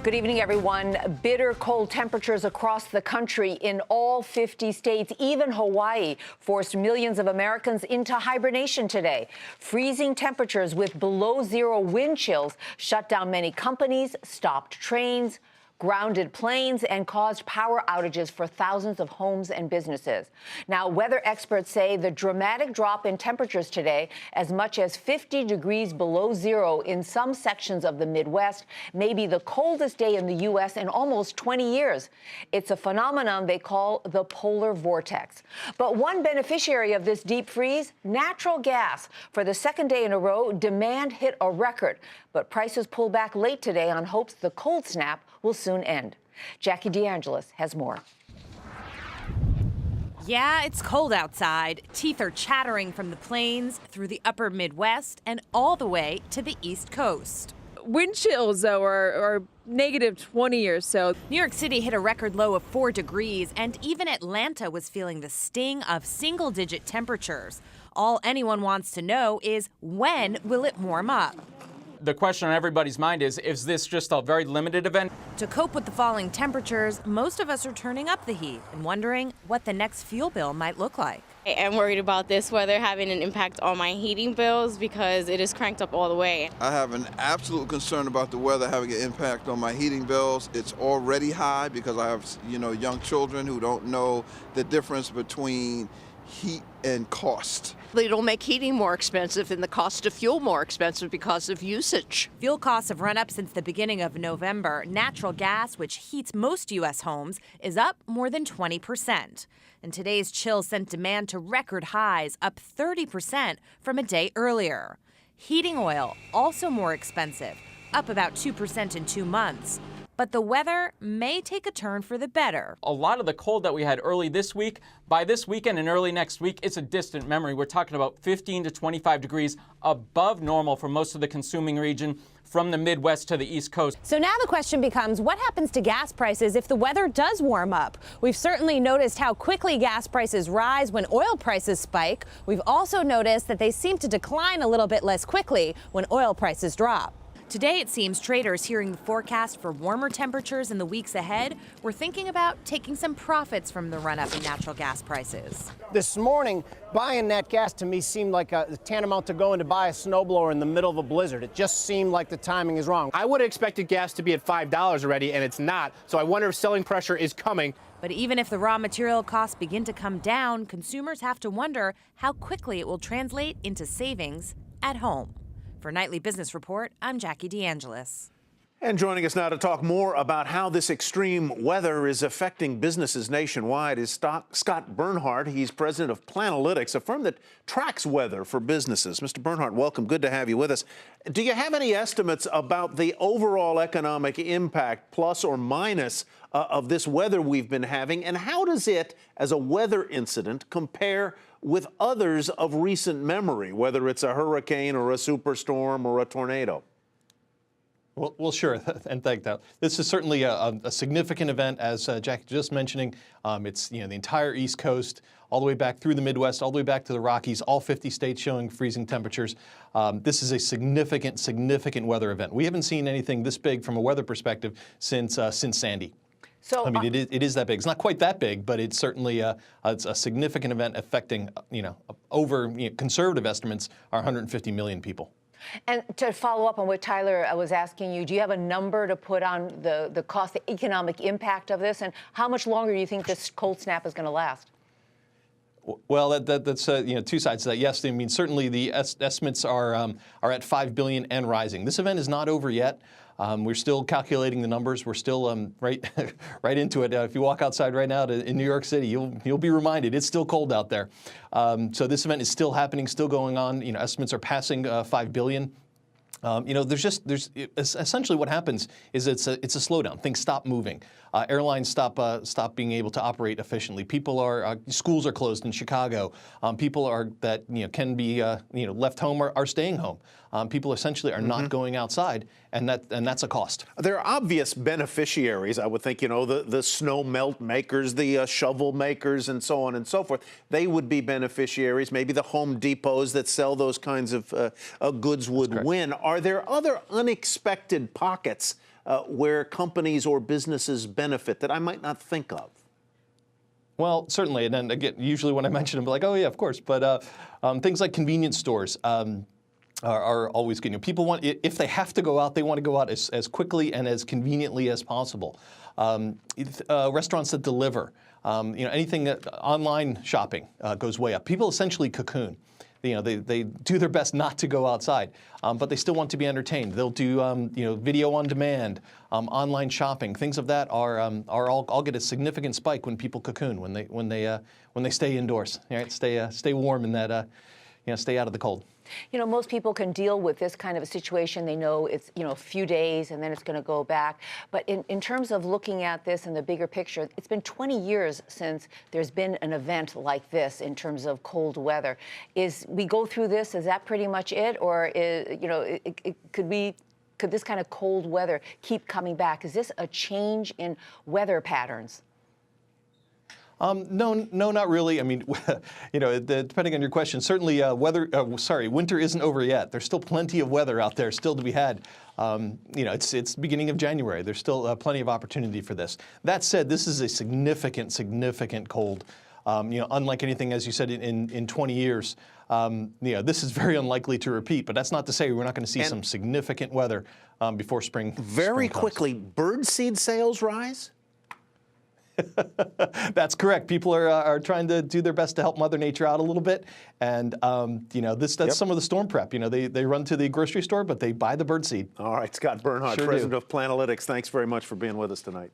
Good evening, everyone. Bitter cold temperatures across the country in all 50 states, even Hawaii, forced millions of Americans into hibernation today. Freezing temperatures with below-zero wind chills shut down many companies, stopped trains, grounded planes, and caused power outages for thousands of homes and businesses. Now, weather experts say the dramatic drop in temperatures today, as much as 50 degrees below zero in some sections of the Midwest, may be the coldest day in the U.S. in almost 20 years. It's a phenomenon they call the polar vortex. But one beneficiary of this deep freeze, natural gas. For the second day in a row, demand hit a record, but prices pulled back late today on hopes the cold snap will soon end. Jackie DeAngelis has more. Yeah, it's cold outside. Teeth are chattering from the plains through the upper Midwest and all the way to the East Coast. Wind chills, though, are negative 20 or so. New York City hit a record low of 4 degrees, and even Atlanta was feeling the sting of single-digit temperatures. All anyone wants to know is, when will it warm up? The question on everybody's mind is this just a very limited event? To cope with the falling temperatures, most of us are turning up the heat and wondering what the next fuel bill might look like. I am worried about this weather having an impact on my heating bills because it is cranked up all the way. I have an absolute concern about the weather having an impact on my heating bills. It's already high because I have, young children who don't know the difference between heat and cost. It'll make heating more expensive and the cost of fuel more expensive because of usage. Fuel costs have run up since the beginning of November. Natural gas, which heats most U.S. homes, is up more than 20%. And today's chill sent demand to record highs, up 30% from a day earlier. Heating oil, also more expensive, up about 2% in 2 months. But the weather may take a turn for the better. A lot of the cold that we had early this week, by this weekend and early next week, it's a distant memory. We're talking about 15 to 25 degrees above normal for most of the consuming region from the Midwest to the East Coast. So now the question becomes, what happens to gas prices if the weather does warm up? We've certainly noticed how quickly gas prices rise when oil prices spike. We've also noticed that they seem to decline a little bit less quickly when oil prices drop. Today, it seems traders hearing the forecast for warmer temperatures in the weeks ahead were thinking about taking some profits from the run-up in natural gas prices. This morning, buying that gas to me seemed like a tantamount to going to buy a snowblower in the middle of a blizzard. It just seemed like the timing is wrong. I would have expected gas to be at $5 already, and it's not. So I wonder if selling pressure is coming. But even if the raw material costs begin to come down, consumers have to wonder how quickly it will translate into savings at home. For Nightly Business Report, I'm Jackie DeAngelis. And joining us now to talk more about how this extreme weather is affecting businesses nationwide is Scott Bernhardt. He's president of Planalytics, a firm that tracks weather for businesses. Mr. Bernhardt, welcome. Good to have you with us. Do you have any estimates about the overall economic impact, plus or minus, of this weather we've been having? And how does it, as a weather incident, compare with others of recent memory, whether it's a hurricane or a superstorm or a tornado? Well, sure, and thank that. This is certainly a significant event, as Jackie just mentioning. It's the entire East Coast, all the way back through the Midwest, all the way back to the Rockies, all 50 states showing freezing temperatures. This is a significant weather event. We haven't seen anything this big from a weather perspective since Sandy. So, I mean, it is that big. It's not quite that big, but it's certainly it's a significant event affecting, conservative estimates are 150 million people. And to follow up on what Tyler was asking you, do you have a number to put on the cost, the economic impact of this, and how much longer do you think this cold snap is going to last? Well, that's two sides to that. Yes, I mean certainly the estimates are at $5 billion and rising. This event is not over yet. We're still calculating the numbers. We're still right into it. If you walk outside right now in New York City, you'll be reminded it's still cold out there. So this event is still happening, still going on. Estimates are passing $5 billion. There's essentially what happens is it's a slowdown. Things stop moving. Airlines stop being able to operate efficiently. Schools are closed in Chicago. People that can be left home are staying home. People essentially are not going outside, and that's a cost. There are obvious beneficiaries, I would think. The snow melt makers, the shovel makers, and so on and so forth. They would be beneficiaries. Maybe the Home Depots that sell those kinds of goods would win. Are there other unexpected pockets where companies or businesses benefit that I might not think of? Well, certainly, and then again, usually when I mention them, I'm like, oh yeah, of course. But things like convenience stores are always good. You know, people want, if they have to go out, they want to go out as quickly and as conveniently as possible. Restaurants that deliver, anything that online shopping goes way up. People essentially cocoon. You know, they do their best not to go outside, but they still want to be entertained. They'll do video on demand, online shopping, things of that are all get a significant spike when people cocoon, when they stay indoors, right? Stay warm in that stay out of the cold. You know, most people can deal with this kind of a situation. They know it's, a few days and then it's going to go back. But in terms of looking at this in the bigger picture, it's been 20 years since there's been an event like this in terms of cold weather. We go through this, is that pretty much it? Or, could this kind of cold weather keep coming back? Is this a change in weather patterns? No, not really. I mean, depending on your question, certainly winter isn't over yet. There's still plenty of weather out there still to be had. It's beginning of January. There's still plenty of opportunity for this. That said, this is a significant cold. Unlike anything, as you said, in 20 years. This is very unlikely to repeat, but that's not to say we're not going to see some significant weather before spring. Very comes. quickly, birdseed sales rise? That's correct. People are trying to do their best to help Mother Nature out a little bit, and that's some of the storm prep. They run to the grocery store, but they buy the birdseed. All right, Scott Bernhardt, president of Planalytics. Thanks very much for being with us tonight.